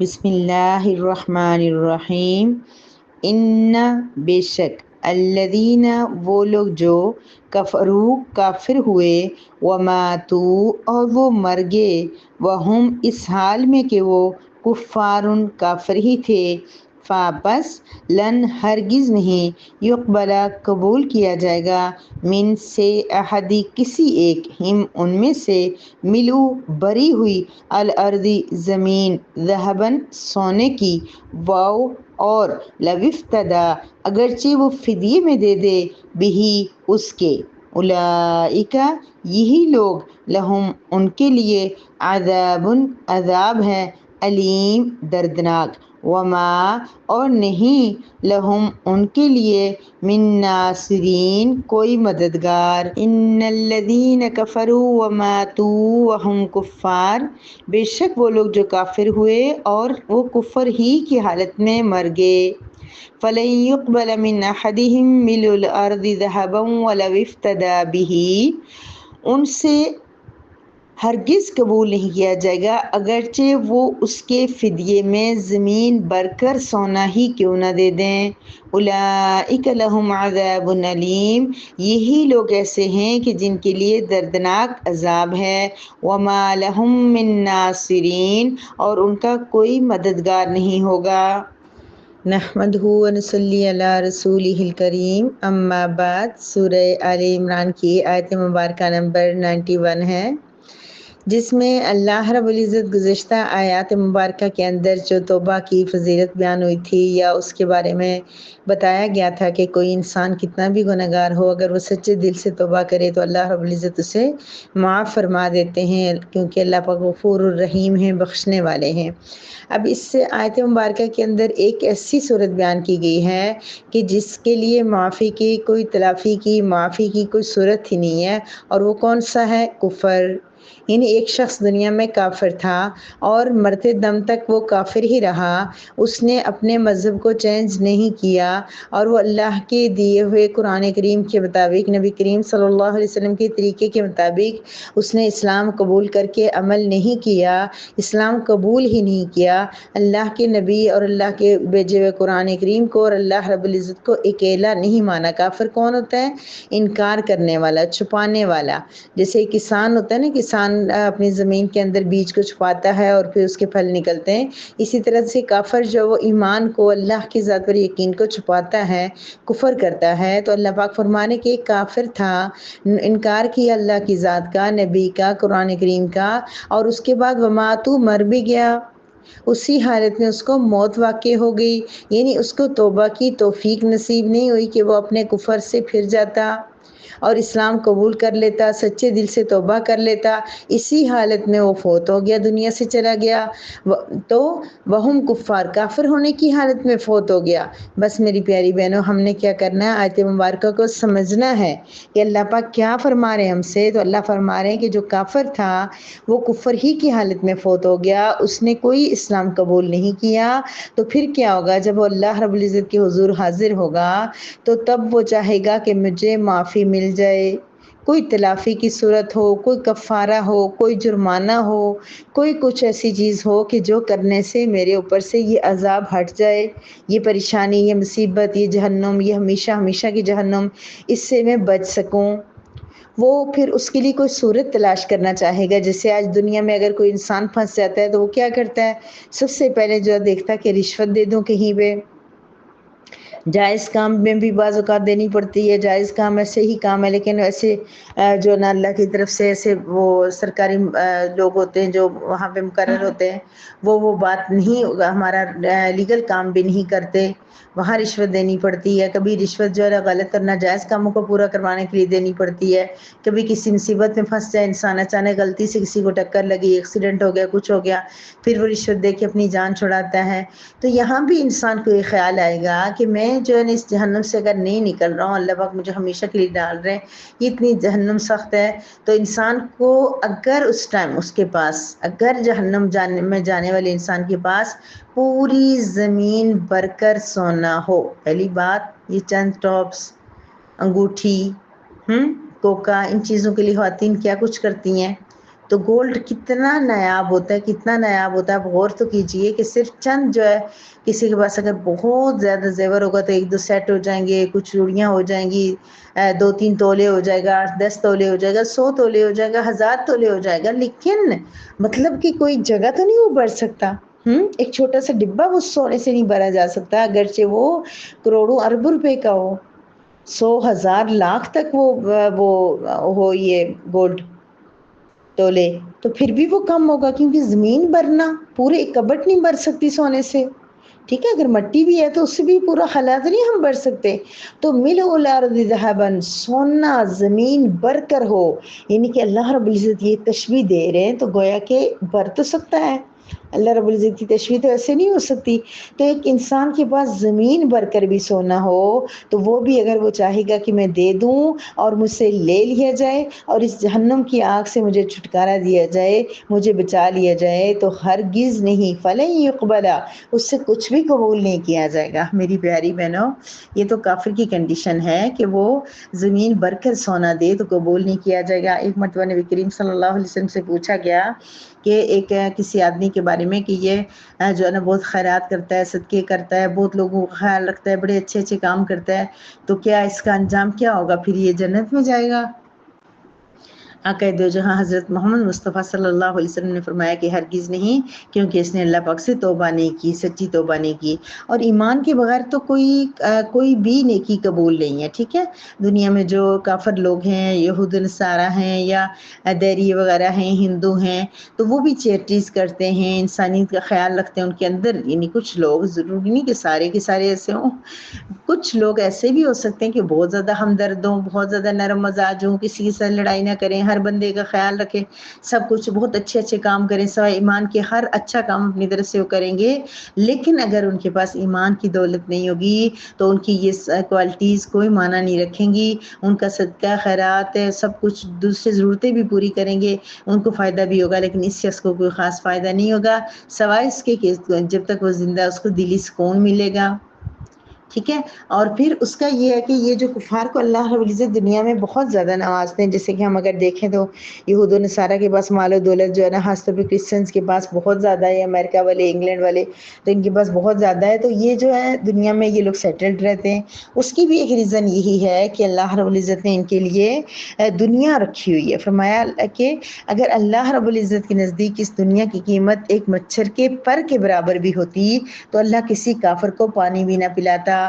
بسم اللہ الرحمن الرحیم۔ ان بے شک الذین وہ لوگ جو کفروا کافر ہوئے وماتوا اور وہ مر گئے وہم اس حال میں کہ وہ کفارن کافر ہی تھے فاپس لن ہرگز نہیں یقبلا قبول کیا جائے گا من سے احدی کسی ایک ہم ان میں سے ملو بری ہوئی الارضی زمین ذہبن سونے کی واو اور لوفتدا اگرچہ وہ فدیے میں دے دے بھی اس کے اولئک یہی لوگ لہم ان کے لیے عذاب عذاب ہے علیم دردناک وما اور نہیں لہم ان کے لیے من ناصرین کوئی مددگار ان الذین کفروا وماتوا وہم کفار بے شک وہ لوگ جو کافر ہوئے اور وہ کفر ہی کی حالت میں مر گئے فَلَن يُقْبَلَ مِنْ أَحَدِهِمْ مِلْءُ الْأَرْضِ ذَهَبًا وَلَوِ افْتَدَىٰ بِهِ ان سے ہرگز قبول نہیں کیا جائے گا اگرچہ وہ اس کے فدیے میں زمین بر کر سونا ہی کیوں نہ دے دیں اولئک لہم عذاب علیم یہی لوگ ایسے ہیں کہ جن کے لیے دردناک عذاب ہے وما لہم من ناصرین اور ان کا کوئی مددگار نہیں ہوگا نحمدہ ونصلی علی رسولہ الکریم اما بعد سورہ آل عمران کی آیت مبارکہ نمبر 91 ہے جس میں اللہ رب العزت گزشتہ آیات مبارکہ کے اندر جو توبہ کی فضیلت بیان ہوئی تھی یا اس کے بارے میں بتایا گیا تھا کہ کوئی انسان کتنا بھی گنہگار ہو اگر وہ سچے دل سے توبہ کرے تو اللہ رب العزت اسے معاف فرما دیتے ہیں کیونکہ اللہ پاک غفور الرحیم ہیں بخشنے والے ہیں۔ اب اس سے آیت مبارکہ کے اندر ایک ایسی صورت بیان کی گئی ہے کہ جس کے لیے معافی کی کوئی تلافی کی معافی کی کوئی صورت ہی نہیں ہے اور وہ کون سا ہے؟ کفر۔ یعنی ایک شخص دنیا میں کافر تھا اور مرتے دم تک وہ کافر ہی رہا، اس نے اپنے مذہب کو چینج نہیں کیا اور وہ اللہ کے دیے ہوئے قرآن کریم کے مطابق نبی کریم صلی اللہ علیہ وسلم کے طریقے کے مطابق اس نے اسلام قبول کر کے عمل نہیں کیا، اسلام قبول ہی نہیں کیا، اللہ کے نبی اور اللہ کے بھیجے ہوئے قرآن کریم کو اور اللہ رب العزت کو اکیلا نہیں مانا۔ کافر کون ہوتا ہے؟ انکار کرنے والا، چھپانے والا۔ جیسے کسان ہوتا ہے نا، کسان اپنی زمین کے اندر بیج کو چھپاتا ہے اور پھر اس کے پھل نکلتے ہیں، اسی طرح سے کافر جو وہ ایمان کو اللہ کی ذات پر یقین کو چھپاتا ہے، کفر کرتا ہے، تو اللہ پاک فرمانے کہ ایک کافر تھا، انکار کیا اللہ کی ذات کا، نبی کا، قرآن کریم کا، اور اس کے بعد وماتو مر بھی گیا، اسی حالت میں اس کو موت واقع ہو گئی، یعنی اس کو توبہ کی توفیق نصیب نہیں ہوئی کہ وہ اپنے کفر سے پھر جاتا اور اسلام قبول کر لیتا، سچے دل سے توبہ کر لیتا، اسی حالت میں وہ فوت ہو گیا، دنیا سے چلا گیا، تو وہم کفار کافر ہونے کی حالت میں فوت ہو گیا۔ بس میری پیاری بہنوں، ہم نے کیا کرنا ہے؟ آیت مبارکہ کو سمجھنا ہے کہ اللہ پاک کیا فرما رہے ہیں ہم سے۔ تو اللہ فرما رہے ہیں کہ جو کافر تھا وہ کفر ہی کی حالت میں فوت ہو گیا، اس نے کوئی اسلام قبول نہیں کیا، تو پھر کیا ہوگا؟ جب وہ اللہ رب العزت کے حضور حاضر ہوگا تو تب وہ چاہے گا کہ مجھے معافی مل جائے، کوئی تلافی کی صورت ہو، کوئی کفارہ ہو، کوئی جرمانہ ہو، کوئی کچھ ایسی چیز ہو کہ جو کرنے سے میرے اوپر سے یہ عذاب ہٹ جائے، یہ پریشانی، یہ مصیبت، یہ جہنم، یہ ہمیشہ ہمیشہ کی جہنم، اس سے میں بچ سکوں۔ وہ پھر اس کے لیے کوئی صورت تلاش کرنا چاہے گا۔ جیسے آج دنیا میں اگر کوئی انسان پھنس جاتا ہے تو وہ کیا کرتا ہے؟ سب سے پہلے جو دیکھتا ہے کہ رشوت دے دوں کہیں پہ، جائز کام میں بھی بعض اوقات دینی پڑتی ہے، جائز کام ایسے ہی کام ہے، لیکن ایسے جو نا اللہ کی طرف سے ایسے وہ سرکاری لوگ ہوتے ہیں جو وہاں پہ مقرر ہوتے ہیں، وہ بات نہیں، ہمارا لیگل کام بھی نہیں کرتے، وہاں رشوت دینی پڑتی ہے۔ کبھی رشوت جو ہے غلط اور ناجائز کاموں کو پورا کروانے کے لیے دینی پڑتی ہے، کبھی کسی مصیبت میں پھنس جائے انسان، اچانک غلطی سے کسی کو ٹکر لگی، ایکسیڈنٹ ہو گیا، کچھ ہو گیا، پھر وہ رشوت دے کے اپنی جان چھڑاتا ہے۔ تو یہاں بھی انسان کو یہ خیال آئے گا کہ میں جو ہے اس جہنم سے اگر نہیں نکل رہا ہوں، اللہ پاک مجھے ہمیشہ کے لیے ڈال رہے ہیں، یہ اتنی جہنم سخت ہے، تو انسان کو اگر اس ٹائم اس کے پاس، اگر جہنم میں جانے والے انسان کے پاس پوری زمین بھر کر سونا ہو، پہلی بات یہ چند ٹاپس، انگوٹھی، کوکا، ان چیزوں کے لیے خواتین کیا کچھ کرتی ہیں، تو گولڈ کتنا نایاب ہوتا ہے، کتنا نایاب ہوتا ہے. آپ غور تو کیجئے کہ صرف چند جو ہے کسی کے پاس اگر بہت زیادہ زیور ہوگا تو 1-2 سیٹ ہو جائیں گے، کچھ چوڑیاں ہو جائیں گی، 2-3 تولے ہو جائے گا، 8-10 تولے ہو جائے گا، 100 تولے ہو جائے گا، 1000 تولے ہو جائے گا. لیکن مطلب کہ کوئی جگہ تو نہیں وہ بڑھ سکتا. ایک چھوٹا سا ڈبہ وہ سونے سے نہیں بھرا جا سکتا، اگرچہ وہ کروڑوں اربوں روپے کا ہو، 100,000 لاکھ تک وہ ہو یہ گولڈ تولے، تو پھر بھی وہ کم ہوگا، کیونکہ زمین بھرنا پورے ایک کبٹ نہیں بھر سکتی سونے سے. ٹھیک ہے، اگر مٹی بھی ہے تو اس سے بھی پورا خلا تو نہیں ہم بھر سکتے. تو ملء الارض ذهبا، سونا زمین بھر کر ہو، یعنی کہ اللہ رب العزت یہ تشبیہ دے رہے ہیں، تو گویا کہ بھر تو سکتا ہے. اللہ رب العزت کی تشبیہ تو ایسے نہیں ہو سکتی. تو ایک انسان کے پاس زمین بھر کر بھی سونا ہو تو وہ بھی اگر وہ چاہے گا کہ میں دے دوں اور مجھ سے لے لیا جائے اور اس جہنم کی آگ سے مجھے چھٹکارا دیا جائے، مجھے بچا لیا جائے، تو ہرگز نہیں، فلن يقبل، اس سے کچھ بھی قبول نہیں کیا جائے گا. میری پیاری بہنوں، یہ تو کافر کی کنڈیشن ہے کہ وہ زمین بھر کر سونا دے تو قبول نہیں کیا جائے گا. ایک مرتبہ نبی کریم صلی اللہ علیہ وسلم سے پوچھا گیا کہ ایک کسی آدمی کے بارے میں کہ یہ جو ہے نا بہت خیرات کرتا ہے، صدقے کرتا ہے، بہت لوگوں کا خیال رکھتا ہے، بڑے اچھے اچھے کام کرتا ہے، تو کیا اس کا انجام کیا ہوگا؟ پھر یہ جنت میں جائے گا؟ آقا دو جہاں حضرت محمد مصطفیٰ صلی اللہ علیہ وسلم نے فرمایا کہ ہرگز نہیں، کیونکہ اس نے اللہ پاک سے توبہ نہیں کی، سچی توبہ نہیں کی. اور ایمان کے بغیر تو کوئی بھی نیکی قبول نہیں ہے. ٹھیک ہے، دنیا میں جو کافر لوگ ہیں، یہود نصارہ ہیں یا دیری وغیرہ ہیں، ہندو ہیں، تو وہ بھی چیریٹیز کرتے ہیں، انسانیت کا خیال رکھتے ہیں. ان کے اندر یعنی کچھ لوگ، ضروری نہیں کہ سارے کے سارے ایسے ہوں، کچھ لوگ ایسے بھی ہو سکتے ہیں کہ بہت زیادہ ہمدرد ہوں، بہت زیادہ نرم مزاج ہوں، کسی کے ساتھ لڑائی نہ کریں، ہر بندے کا خیال رکھیں، سب کچھ بہت اچھے اچھے کام کریں، سوائے ایمان کے ہر اچھا کام اپنی طرف سے وہ کریں گے. لیکن اگر ان کے پاس ایمان کی دولت نہیں ہوگی تو ان کی یہ کوالٹیز کوئی معنی نہیں رکھیں گی. ان کا صدقہ خیرات سب کچھ دوسرے ضرورتیں بھی پوری کریں گے، ان کو فائدہ بھی ہوگا، لیکن اس شخص کو کوئی خاص فائدہ نہیں ہوگا، سوائے اس کے کہ جب تک وہ زندہ ہے اس کو دلی سکون ملے گا. ٹھیک ہے، اور پھر اس کا یہ ہے کہ یہ جو کفار کو اللہ رب العزت دنیا میں بہت زیادہ نوازتے ہیں، جیسے کہ ہم اگر دیکھیں تو یہود و نصارہ کے پاس مال و دولت جو ہے نا، خاص طور پہ کرسچنس کے پاس بہت زیادہ ہے، امریکہ والے، انگلینڈ والے، تو ان کے پاس بہت زیادہ ہے. تو یہ جو ہے دنیا میں یہ لوگ سیٹلڈ رہتے ہیں. اس کی بھی ایک ریزن یہی ہے کہ اللہ رب العزت نے ان کے لیے دنیا رکھی ہوئی ہے. فرمایا کہ اگر اللہ رب العزت کے نزدیک اس دنیا کی قیمت ایک مچھر کے پر کے برابر بھی ہوتی تو اللہ کسی کافر کو پانی بھی نہ پلاتا.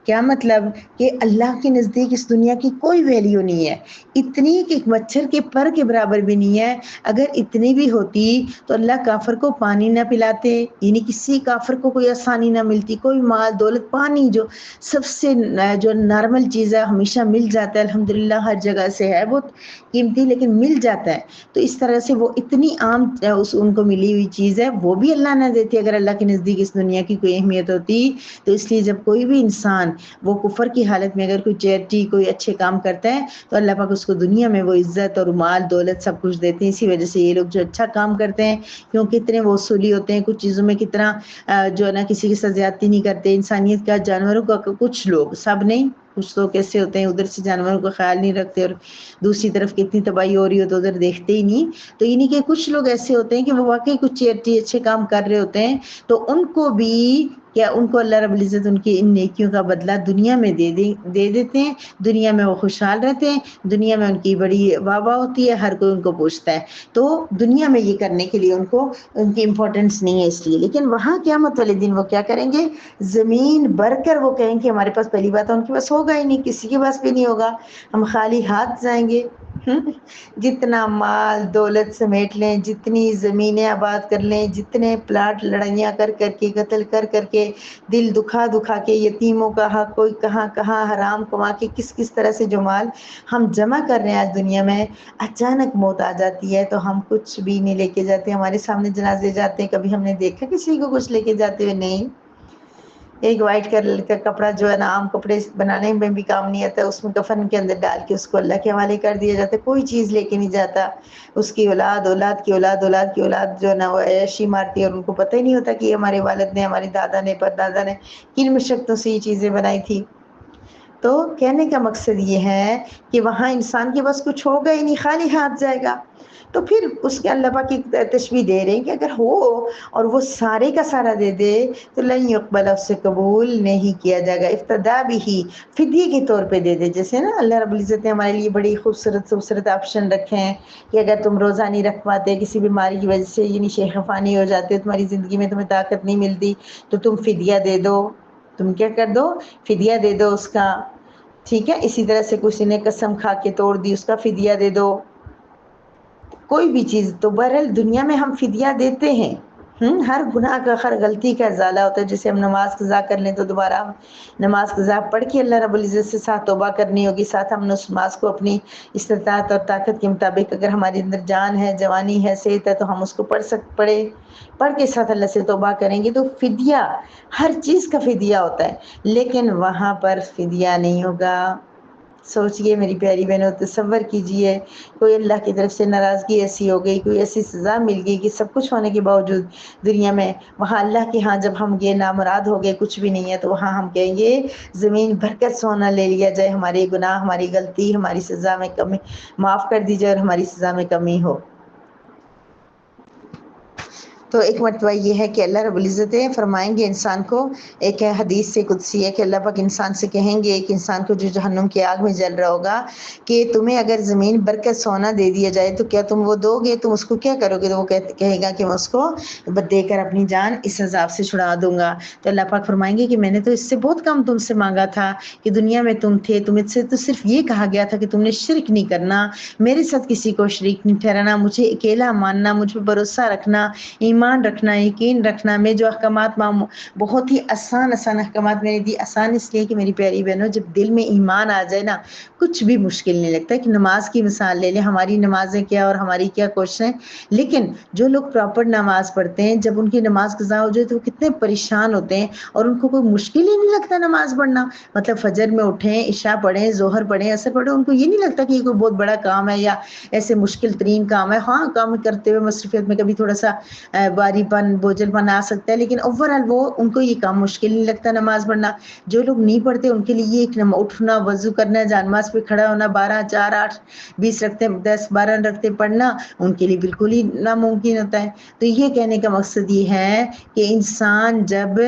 کیا مطلب؟ کہ اللہ کے نزدیک اس دنیا کی کوئی ویلیو نہیں ہے، اتنی کہ ایک مچھر کے پر کے برابر بھی نہیں ہے. اگر اتنی بھی ہوتی تو اللہ کافر کو پانی نہ پلاتے، یعنی کسی کافر کو کوئی آسانی نہ ملتی، کوئی مال دولت، پانی جو سب سے جو نارمل چیز ہے ہمیشہ مل جاتا ہے، الحمدللہ ہر جگہ سے ہے بہت قیمتی لیکن مل جاتا ہے. تو اس طرح سے وہ اتنی عام ان کو ملی ہوئی چیز ہے، وہ بھی اللہ نہ دیتی اگر اللہ کے نزدیک اس دنیا کی کوئی اہمیت ہوتی. تو اس لیے جب کوئی بھی انسان وہ کفر کی حالت میں اگر کوئی چیریٹی، کوئی اچھے کام کرتا ہے تو اللہ پاک اس کو دنیا میں وہ عزت اور مال دولت سب کچھ دیتے ہیں. اسی وجہ سے یہ لوگ جو اچھا کام کرتے ہیں، کیونکہ اتنے وصولی ہوتے ہیں کچھ چیزوں میں، کتنا جو ہے نا کسی کی زیادتی نہیں کرتے، انسانیت کا، جانوروں کا، کچھ لوگ، سب نہیں، کچھ لوگ کیسے ہوتے ہیں ادھر سے جانوروں کا خیال نہیں رکھتے اور دوسری طرف کتنی تباہی ہو رہی ہو تو ادھر دیکھتے ہی نہیں. تو انہیں کہ کچھ لوگ ایسے ہوتے ہیں کہ وہ واقعی کچھ چیریٹی اچھے کام کر رہے ہوتے ہیں، تو ان کو بھی کیا ان کو اللہ رب العزت ان کی ان نیکیوں کا بدلہ دنیا میں دے دیتے ہیں. دنیا میں وہ خوشحال رہتے ہیں، دنیا میں ان کی بڑی واہ واہ ہوتی ہے، ہر کوئی ان کو پوچھتا ہے. تو دنیا میں یہ کرنے کے لیے ان کو ان کی امپورٹنس نہیں ہے اس لیے. لیکن وہاں قیامت والے دن وہ کیا کریں گے؟ زمین بھر کر وہ کہیں کہ ہمارے پاس، پہلی بات ہے ان کے پاس ہوگا ہی نہیں، کسی کے پاس بھی نہیں ہوگا، ہم خالی ہاتھ جائیں گے. جتنا مال دولت سمیٹ لیں، جتنی زمینیں آباد کر لیں، جتنے پلاٹ لڑائیاں کر کر کے، قتل کر کر کے، دل دکھا دکھا کے، یتیموں کا حق کوئی کہاں کہاں حرام کما کے، کس طرح سے جو مال ہم جمع کر رہے ہیں آج دنیا میں، اچانک موت آ جاتی ہے تو ہم کچھ بھی نہیں لے کے جاتے. ہمارے سامنے جنازے جاتے ہیں، کبھی ہم نے دیکھا کسی کو کچھ لے کے جاتے ہوئے؟ نہیں. ایک وائٹ کلر کا کپڑا جو ہے نا، عام کپڑے بنانے میں بھی کام نہیں آتا، اس میں کفن کے اندر ڈال کے اس کو اللہ کے حوالے کر دیا جاتا ہے. کوئی چیز لے کے نہیں جاتا. اس کی اولاد، اولاد کی اولاد، اولاد کی اولاد جو ہے نا وہ عیاشی مارتی ہے اور ان کو پتہ ہی نہیں ہوتا کہ یہ ہمارے والد نے، ہمارے دادا نے، پردادا نے کن مشقتوں سے یہ چیزیں بنائی تھی. تو کہنے کا مقصد یہ ہے کہ وہاں انسان کے بس کچھ ہوگا ہی نہیں، خالی ہاتھ جائے گا. تو پھر اس کے اللہ پاک کی تشبیہ دے رہے ہیں کہ اگر ہو اور وہ سارے کا سارا دے دے تو لن یقبل، اس سے قبول نہیں کیا جائے گا، افتدا بھی، فدیے کے طور پہ دے دے. جیسے نا اللہ رب العزت نے ہمارے لیے بڑی خوبصورت آپشن رکھے ہیں کہ اگر تم روزہ نہیں رکھ پاتے، کسی بیماری کی وجہ سے یعنی شیخ فانی ہو جاتے ہو، تمہاری زندگی میں تمہیں طاقت نہیں ملتی، تو تم فدیہ دے دو. تم کیا کر دو؟ فدیہ دے دو اس کا. ٹھیک ہے. اسی طرح سے کسی نے قسم کھا کے توڑ دی، اس کا فدیہ دے دو. کوئی بھی چیز. تو بہرحال دنیا میں ہم فدیہ دیتے ہیں. ہر گناہ کا، ہر غلطی کا ازالہ ہوتا ہے. جیسے ہم نماز قضا کر لیں تو دوبارہ نماز قضا پڑھ کے اللہ رب العزت سے ساتھ توبہ کرنی ہوگی. ساتھ ہم نے اس نماز کو اپنی استطاعت اور طاقت کے مطابق، اگر ہمارے اندر جان ہے، جوانی ہے، صحت ہے، تو ہم اس کو پڑھ کے ساتھ اللہ سے توبہ کریں گے. تو فدیہ، ہر چیز کا فدیہ ہوتا ہے، لیکن وہاں پر فدیہ نہیں ہوگا. سوچئے میری پیاری بہنوں، تصور کیجئے کوئی اللہ کی طرف سے ناراضگی ایسی ہو گئی، کوئی ایسی سزا مل گئی کہ سب کچھ ہونے کے باوجود دنیا میں، وہاں اللہ کے ہاں جب ہم یہ نامراد ہو گئے، کچھ بھی نہیں ہے، تو وہاں ہم کہیں گے زمین بھر کا سونا لے لیا جائے، ہمارے گناہ، ہماری غلطی، ہماری سزا میں کمی معاف کر دی جائے اور ہماری سزا میں کمی ہو. تو ایک مرتبہ یہ ہے کہ اللہ رب العزت فرمائیں گے انسان کو، ایک حدیث سے قدسی ہے کہ اللہ پاک انسان سے کہیں گے، ایک انسان کو جو جہنم کی آگ میں جل رہا ہوگا، کہ تمہیں اگر زمین بھر کا سونا دے دیا جائے تو کیا تم وہ دو گے؟ تم اس کو کیا کرو گے؟ تو وہ کہے گا کہ میں اس کو دے کر اپنی جان اس عذاب سے چھڑا دوں گا. تو اللہ پاک فرمائیں گے کہ میں نے تو اس سے بہت کم تم سے مانگا تھا، کہ دنیا میں تم تھے، تم سے تو صرف یہ کہا گیا تھا کہ تم نے شرک نہیں کرنا، میرے ساتھ کسی کو شریک نہیں ٹھہرانا، مجھے اکیلا ماننا، مجھ پہ بھروسہ رکھنا، ایمان رکھنا، یقین رکھنا. میں جو احکامات بہت ہی آسان احکامات میں نے دی. آسان اس لیے کہ میری پیاری بہنوں، جب دل میں ایمان آ جائے نا، کچھ بھی مشکل نہیں لگتا. کہ نماز کی مثال لے لیں، ہماری نمازیں کیا اور ہماری کیا کوششیں، لیکن جو لوگ پراپر نماز پڑھتے ہیں، جب ان کی نماز قضا ہو جائے تو وہ کتنے پریشان ہوتے ہیں، اور ان کو کوئی مشکل ہی نہیں لگتا نماز پڑھنا. مطلب فجر میں اٹھیں، عشاء پڑھیں، ظہر پڑھیں، عصر پڑھیں، ان کو یہ نہیں لگتا کہ یہ کوئی بہت بڑا کام ہے یا ایسے مشکل ترین کام ہے. ہاں، کام کرتے ہوئے مصروفیت میں کبھی تھوڑا سا باری پن، بوجھل پن آ سکتا ہے، لیکن اوورآل وہ ان کو یہ کام مشکل نہیں لگتا نماز پڑھنا. جو لوگ نہیں پڑھتے ان کے لیے ایک اٹھنا، وضو کرنا، جانماز پہ کھڑا ہونا، 12 4 8 20 رکھتے، 10 12 رکھتے پڑھنا، ان کے لیے بالکل ہی ناممکن ہوتا ہے. تو یہ کہنے کا مقصد یہ ہے کہ انسان جب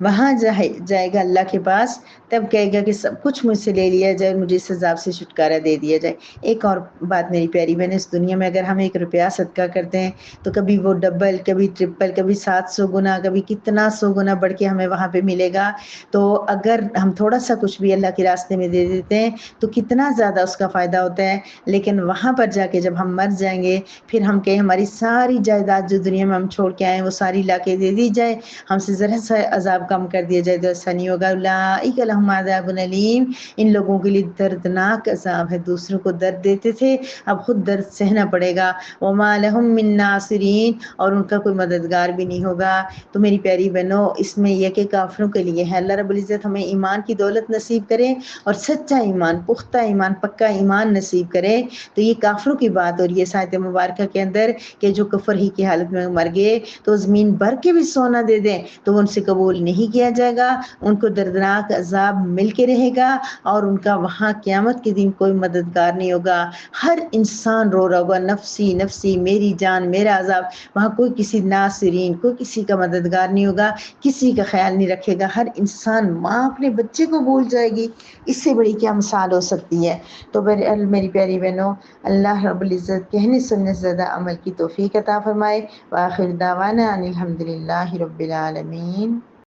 وہاں جائے گا اللہ کے پاس، تب کہے گا کہ سب کچھ مجھ سے لے لیا جائے، مجھے اس عذاب سے چھٹکارا دے دیا جائے. ایک اور بات میری پیاری بہن، اس دنیا میں اگر ہم 1 روپیہ صدقہ کرتے ہیں تو کبھی وہ ڈبل، کبھی ٹرپل، کبھی 700 گنا، کبھی کتنا 100 گنا بڑھ کے ہمیں وہاں پہ ملے گا. تو اگر ہم تھوڑا سا کچھ بھی اللہ کے راستے میں دے دیتے ہیں تو کتنا زیادہ اس کا فائدہ ہوتا ہے. لیکن وہاں پر جا کے جب ہم مر جائیں گے، پھر ہم کہیں ہماری ساری جائیداد جو دنیا میں ہم چھوڑ کے آئے ہیں وہ ساری لا کے دے دی جائے، ہم سے ذرا سا عذاب کم کر دیا جائے، تو ایسا نہیں ہوگا. اولئک لہم عذاب علیم، ان لوگوں کے لیے دردناک عذاب ہے. دوسروں کو درد دیتے تھے، اب خود درد سہنا پڑے گا. وما لہم من ناصرین، اور ان کا کوئی مددگار بھی نہیں ہوگا. تو میری پیاری بہنوں، اس میں یہ کہ کافروں کے لیے ہے. اللہ رب العزت ہمیں ایمان کی دولت نصیب کرے اور سچا ایمان، پختہ ایمان، پکا ایمان نصیب کرے. تو یہ کافروں کی بات ہو رہی ہے اس آیت مبارکہ کے اندر، کہ جو کفر ہی کی حالت میں مر گئے تو زمین بھر کے بھی سونا دے دیں تو ان سے قبول نہیں کیا جائے گا. ان کو دردناک عذاب مل کے رہے گا، اور ان کا وہاں قیامت کے دن کوئی مددگار نہیں ہوگا. ہر انسان رو رہا ہوگا، نفسی نفسی، میری جان، میرا عذاب. وہاں کوئی کسی ناصرین، کوئی کسی کا مددگار نہیں ہوگا، کسی کا خیال نہیں رکھے گا. ہر انسان، ماں اپنے بچے کو بھول جائے گی، اس سے بڑی کیا مثال ہو سکتی ہے. تو میری پیاری بہنوں، اللہ رب العزت کہنے سننے سے زیادہ عمل کی توفیق عطا فرمائے. وآخر دعوانا ان الحمد للہ رب العالمین.